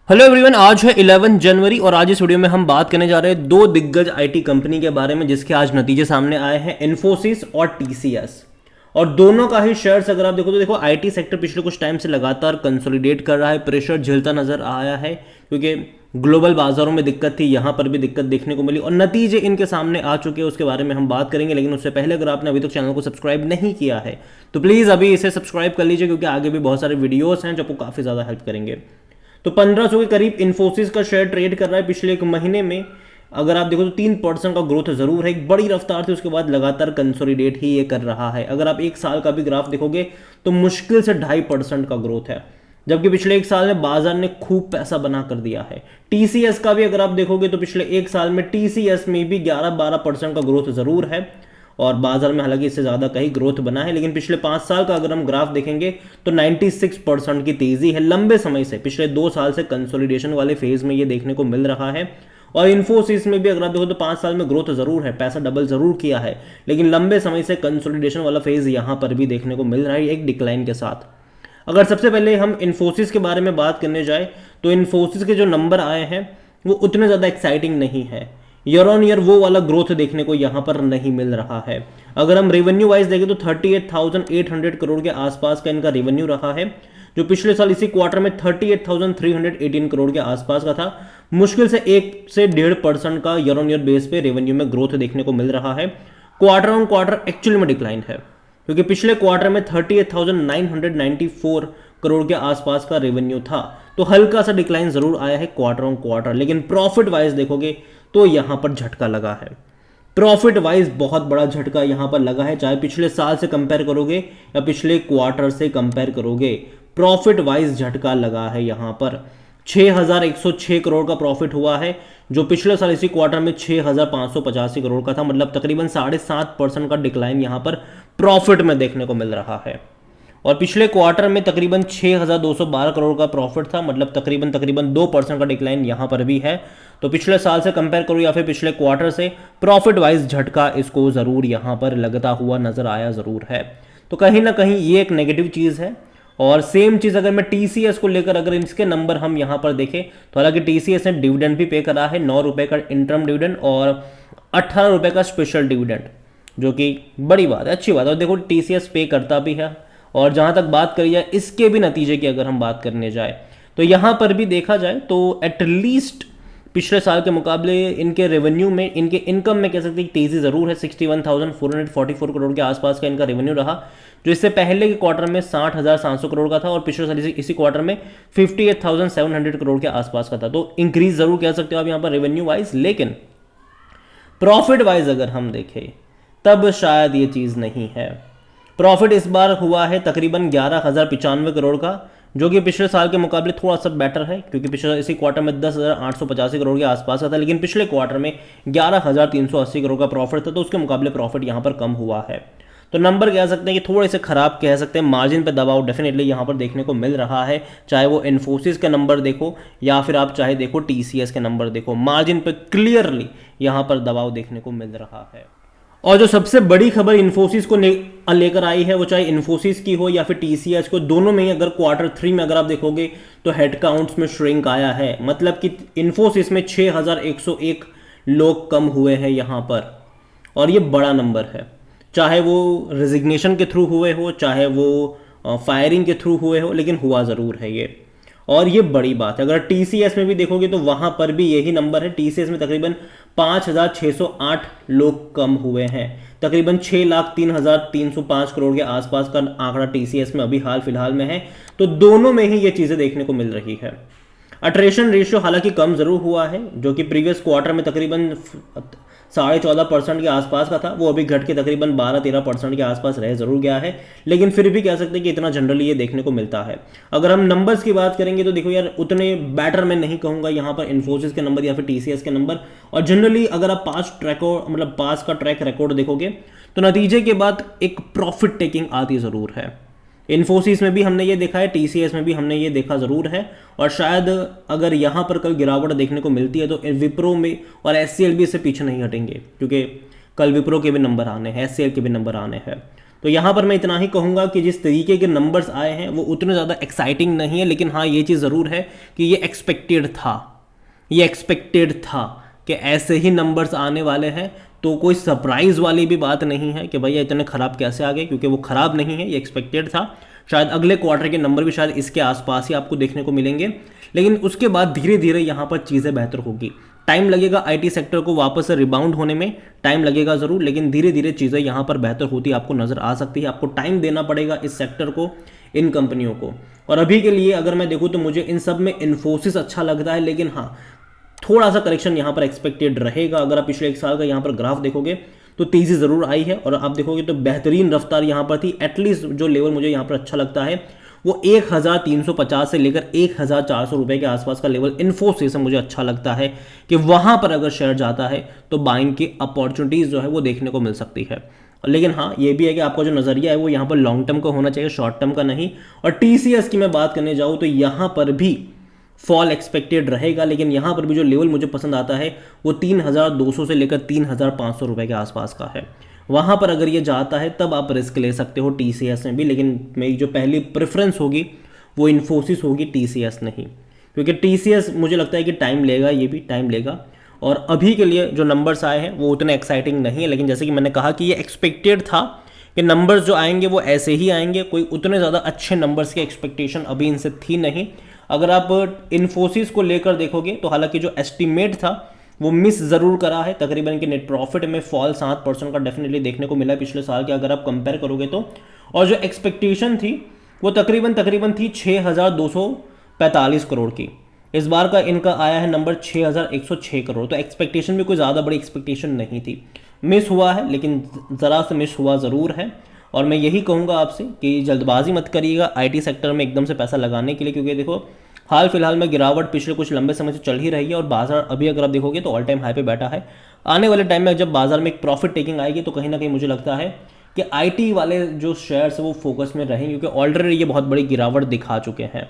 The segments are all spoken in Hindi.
हेलो एवरीवन, आज है 11 जनवरी और आज इस वीडियो में हम बात करने जा रहे हैं दो दिग्गज आईटी कंपनी के बारे में जिसके आज नतीजे सामने आए हैं, इन्फोसिस और टीसीएस। और दोनों का ही शेयर्स अगर आप देखो तो देखो आईटी सेक्टर पिछले कुछ टाइम से लगातार कंसोलिडेट कर रहा है, प्रेशर झेलता नजर आया है क्योंकि ग्लोबल बाजारों में दिक्कत थी, यहाँ पर भी दिक्कत देखने को मिली और नतीजे इनके सामने आ चुके हैं, उसके बारे में हम बात करेंगे। लेकिन उससे पहले अगर आपने अभी तक चैनल को सब्सक्राइब नहीं किया है तो प्लीज़ अभी इसे सब्सक्राइब कर लीजिए क्योंकि आगे भी बहुत सारे वीडियोस हैं जो आपको काफ़ी ज़्यादा हेल्प करेंगे। तो 1500 के करीब इन्फोसिस का शेयर ट्रेड कर रहा है पिछले एक महीने में। अगर आप देखो तो 3% का ग्रोथ जरूर है, एक बड़ी रफ्तार थी, उसके बाद लगातार कंसोलिडेट ही ये कर रहा है। अगर आप एक साल का भी ग्राफ देखोगे तो मुश्किल से 2.5% का ग्रोथ है, जबकि पिछले एक साल में बाजार ने खूब पैसा बना कर दिया है। टीसीएस का भी अगर आप देखोगे तो पिछले एक साल में टीसीएस में भी 11-12% का ग्रोथ जरूर है और बाजार में हालांकि इससे ज़्यादा कहीं ग्रोथ बना है। लेकिन पिछले 5 साल का अगर हम ग्राफ देखेंगे तो 96% की तेज़ी है। लंबे समय से पिछले 2 साल से कंसोलिडेशन वाले फेज में ये देखने को मिल रहा है। और इन्फोसिस में भी अगर आप देखो तो 5 साल में ग्रोथ जरूर है, पैसा डबल जरूर किया है, लेकिन लंबे समय से कंसोलिडेशन वाला फेज यहाँ पर भी देखने को मिल रहा है एक डिक्लाइन के साथ। अगर सबसे पहले हम इन्फोसिस के बारे में बात करने जाए तो इन्फोसिस के जो नंबर आए हैं वो उतने ज़्यादा एक्साइटिंग नहीं है। ईयर ऑन ईयर वो वाला ग्रोथ देखने को यहाँ पर नहीं मिल रहा है। अगर हम रेवेन्यू वाइज देखें तो 38,800 करोड़ के आसपास का इनका रेवेन्यू रहा है, जो पिछले साल इसी क्वार्टर में 38,318 करोड़ के आसपास का था। मुश्किल से 1 से 1.5% का ईयर ऑन ईयर बेस पे रेवेन्यू में ग्रोथ देखने को मिल रहा है। क्वार्टर ऑन क्वार्टर एक्चुअली में डिक्लाइन है क्योंकि पिछले क्वार्टर में 38,994 करोड़ के आसपास का रेवेन्यू था, तो हल्का सा डिक्लाइन जरूर आया है क्वार्टर ऑन क्वार्टर। लेकिन प्रॉफिट वाइज देखोगे तो यहां पर झटका लगा है, प्रॉफिट वाइज बहुत बड़ा झटका यहां पर लगा है। चाहे पिछले साल से कंपेयर करोगे या पिछले क्वार्टर से कंपेयर करोगे, प्रॉफिट वाइज झटका लगा है। यहां पर 6,106 करोड़ का प्रॉफिट हुआ है, जो पिछले साल इसी क्वार्टर में 6,585 करोड़ का था। मतलब तकरीबन 7.5% का डिक्लाइन यहां पर प्रॉफिट में देखने को मिल रहा है। और पिछले क्वार्टर में तकरीबन 6,212 करोड़ का प्रॉफिट था, मतलब तकरीबन 2% का डिक्लाइन यहाँ पर भी है। तो पिछले साल से कंपेयर करो या फिर पिछले क्वार्टर से, प्रॉफिट वाइज झटका इसको ज़रूर यहाँ पर लगता हुआ नज़र आया ज़रूर है। तो कहीं ना कहीं ये एक नेगेटिव चीज़ है। और सेम चीज़ अगर मैं टीसीएस को लेकर अगर इसके नंबर हम यहाँ पर देखें तो हालांकि टीसीएस ने डिविडेंड भी पे करा है, 9 रुपये का इंटरम डिविडेंड और 18 रुपये का स्पेशल डिविडेंड, जो कि बड़ी बात है, अच्छी बात है। और देखो टीसीएस पे करता भी है। और जहाँ तक बात करी जाए इसके भी नतीजे की अगर हम बात करने जाए तो यहाँ पर भी देखा जाए तो एटलीस्ट पिछले साल के मुकाबले इनके रेवेन्यू में, इनके इनकम में कह सकते हैं तेज़ी ज़रूर है। 61,444 करोड़ के आसपास का इनका रेवेन्यू रहा, जो इससे पहले के क्वार्टर में 60,700 करोड़ का था और पिछले साल इसी क्वार्टर में 58,700 करोड़ के आसपास का था। तो इंक्रीज ज़रूर कह सकते हो आप यहाँ पर रेवेन्यू वाइज। लेकिन प्रॉफिट वाइज अगर हम देखें तब शायद ये चीज़ नहीं है। प्रॉफिट इस बार हुआ है तकरीबन 11,095 करोड़ का, जो कि पिछले साल के मुकाबले थोड़ा सा बेटर है क्योंकि पिछले इसी क्वार्टर में 10,885 करोड़ के आसपास का था, लेकिन पिछले क्वार्टर में 11,380 करोड़ का प्रॉफिट था, तो उसके मुकाबले प्रॉफिट यहाँ पर कम हुआ है। तो नंबर कह सकते हैं कि थोड़े से खराब कह सकते हैं। मार्जिन पर दबाव डेफिनेटली यहाँ पर देखने को मिल रहा है, चाहे वो इन्फोसिस के नंबर देखो या फिर आप चाहे देखो टीसीएस के नंबर देखो, मार्जिन पर क्लियरली यहाँ पर दबाव देखने को मिल रहा है। और जो सबसे बड़ी खबर इन्फोसिस को लेकर आई है, वो चाहे इन्फोसिस की हो या फिर टीसीएस को, दोनों में ही अगर क्वार्टर 3 में अगर आप देखोगे तो हेड काउंट्स में श्रिंक आया है। मतलब कि इन्फोसिस में 6,101 लोग कम हुए हैं यहाँ पर, और ये बड़ा नंबर है। चाहे वो रेजिग्नेशन के थ्रू हुए हो, चाहे वो फायरिंग के थ्रू हुए हो, लेकिन हुआ ज़रूर है ये, और ये बड़ी बात है। अगर टीसीएस में भी देखोगे तो वहाँ पर भी यही नंबर है। टीसीएस में तकरीबन 5,608 लोग कम हुए हैं, तकरीबन 6,03,305 करोड़ के आसपास का आंकड़ा टीसीएस में अभी हाल फिलहाल में है। तो दोनों में ही ये चीज़ें देखने को मिल रही है। अट्रेशन रेशियो हालांकि कम जरूर हुआ है, जो कि प्रीवियस क्वार्टर में तकरीबन 14.5% के आसपास का था, वो अभी घट के तकरीबन 12-13% के आसपास रह जरूर गया है। लेकिन फिर भी कह सकते हैं कि इतना जनरली ये देखने को मिलता है। अगर हम नंबर्स की बात करेंगे तो देखो यार, उतने बेटर मैं नहीं कहूँगा यहाँ पर इन्फोसिस के नंबर या फिर टीसीएस के नंबर। और जनरली अगर आप पास का ट्रैक रिकॉर्ड देखोगे तो नतीजे के बाद एक प्रॉफिट टेकिंग आती ज़रूर है। इन्फोसिस में भी हमने ये देखा है, टीसीएस में भी हमने ये देखा ज़रूर है। और शायद अगर यहाँ पर कल गिरावट देखने को मिलती है तो विप्रो में और एचसीएल भी इससे पीछे नहीं हटेंगे, क्योंकि कल विप्रो के भी नंबर आने हैं, एचसीएल के भी नंबर आने हैं। तो यहाँ पर मैं इतना ही कहूँगा कि जिस तरीके के नंबर्स आए हैं वो उतने ज़्यादा एक्साइटिंग नहीं है, लेकिन हाँ ये चीज़ ज़रूर है कि ये एक्सपेक्टेड था कि ऐसे ही नंबर्स आने वाले हैं। तो कोई सरप्राइज़ वाली भी बात नहीं है कि भैया इतने ख़राब कैसे आ गए, क्योंकि वो ख़राब नहीं है, ये एक्सपेक्टेड था। शायद अगले क्वार्टर के नंबर भी शायद इसके आसपास ही आपको देखने को मिलेंगे, लेकिन उसके बाद धीरे धीरे यहाँ पर चीज़ें बेहतर होगी। टाइम लगेगा आईटी सेक्टर को वापस से रिबाउंड होने में, टाइम लगेगा ज़रूर, लेकिन धीरे धीरे चीज़ें यहाँ पर बेहतर होती आपको नज़र आ सकती है। आपको टाइम देना पड़ेगा इस सेक्टर को, इन कंपनियों को। और अभी के लिए अगर मैं देखूँ तो मुझे इन सब में इन्फोसिस अच्छा लगता है, लेकिन हाँ थोड़ा सा करेक्शन यहाँ पर एक्सपेक्टेड रहेगा। अगर आप पिछले 1 साल का यहाँ पर ग्राफ देखोगे तो तेज़ी ज़रूर आई है, और आप देखोगे तो बेहतरीन रफ्तार यहाँ पर थी। एटलीस्ट जो लेवल मुझे यहाँ पर अच्छा लगता है वो 1350 से लेकर 1400 रुपये के आसपास का लेवल इन्फोसिस से मुझे अच्छा लगता है कि वहाँ पर अगर शेयर जाता है तो बाइंग की अपॉर्चुनिटीज़ जो है वो देखने को मिल सकती है। लेकिन हाँ ये भी है कि आपका जो नज़रिया है वो यहाँ पर लॉन्ग टर्म का होना चाहिए, शॉर्ट टर्म का नहीं। और टीसीएस की मैं बात करने जाऊँ तो यहाँ पर भी फॉल एक्सपेक्टेड रहेगा, लेकिन यहाँ पर भी जो लेवल मुझे पसंद आता है वो 3200 से लेकर 3500 रुपये के आसपास का है। वहाँ पर अगर ये जाता है तब आप रिस्क ले सकते हो टीसीएस में भी, लेकिन मेरी जो पहली प्रेफरेंस होगी वो इन्फोसिस होगी, टीसीएस नहीं। क्योंकि टीसीएस मुझे लगता है कि टाइम लेगा, ये भी टाइम लेगा। और अभी के लिए जो नंबर्स आए हैं वो उतने एक्साइटिंग नहीं है, लेकिन जैसे कि मैंने कहा कि ये एक्सपेक्टेड था कि नंबर्स जो आएंगे वो ऐसे ही आएंगे, कोई उतने ज़्यादा अच्छे नंबर्स की एक्सपेक्टेशन अभी इनसे थी नहीं। अगर आप इन्फोसिस को लेकर देखोगे तो हालांकि जो एस्टिमेट था वो मिस ज़रूर करा है, तकरीबन इनके नेट प्रॉफिट में फॉल 7% का डेफिनेटली देखने को मिला है पिछले साल के अगर आप कंपेयर करोगे तो। और जो एक्सपेक्टेशन थी वो तकरीबन थी 6245 करोड़ की। इस बार का इनका आया है नंबर 6106 करोड़, तो एक्सपेक्टेशन भी कोई ज़्यादा बड़ी एक्सपेक्टेशन नहीं थी। मिस हुआ है, लेकिन ज़रा से मिस हुआ ज़रूर है। और मैं यही कहूँगा आपसे कि जल्दबाजी मत करिएगा आईटी सेक्टर में एकदम से पैसा लगाने के लिए, क्योंकि देखो हाल फिलहाल में गिरावट पिछले कुछ लंबे समय से चल ही रही है, और बाजार अभी अगर आप देखोगे तो ऑल टाइम हाई पे बैठा है। आने वाले टाइम में जब बाजार में एक प्रॉफिट टेकिंग आएगी तो कहीं ना कहीं मुझे लगता है कि आईटी वाले जो शेयर्स है वो फोकस में रहेंगे, क्योंकि ऑलरेडी ये बहुत बड़ी गिरावट दिखा चुके हैं।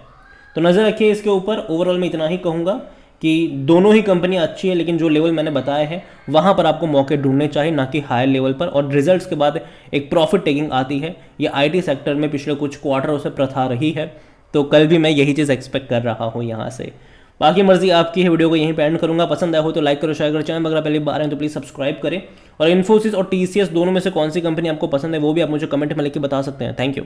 तो नज़र रखिए इसके ऊपर। ओवरऑल मैं इतना ही कहूँगा कि दोनों ही कंपनियां अच्छी है, लेकिन जो लेवल मैंने बताए हैं वहाँ पर आपको मौके ढूंढने चाहिए, ना कि हायर लेवल पर। और रिजल्ट्स के बाद एक प्रॉफिट टेकिंग आती है, ये आईटी सेक्टर में पिछले कुछ क्वार्टरों से प्रथा रही है। तो कल भी मैं यही चीज़ एक्सपेक्ट कर रहा हूँ यहाँ से। बाकी मर्जी आपकी है, वीडियो को यहीं पे एंड करूँगा। पसंद आया हो तो लाइक करो, शेयर करो, चैनल अगर पहली बार हैं तो प्लीज़ सब्सक्राइब करें। और इन्फोसिस और टीसीएस दोनों में से कौन सी कंपनी आपको पसंद है वो भी आप मुझे कमेंट में लिख के बता सकते हैं। Thank you.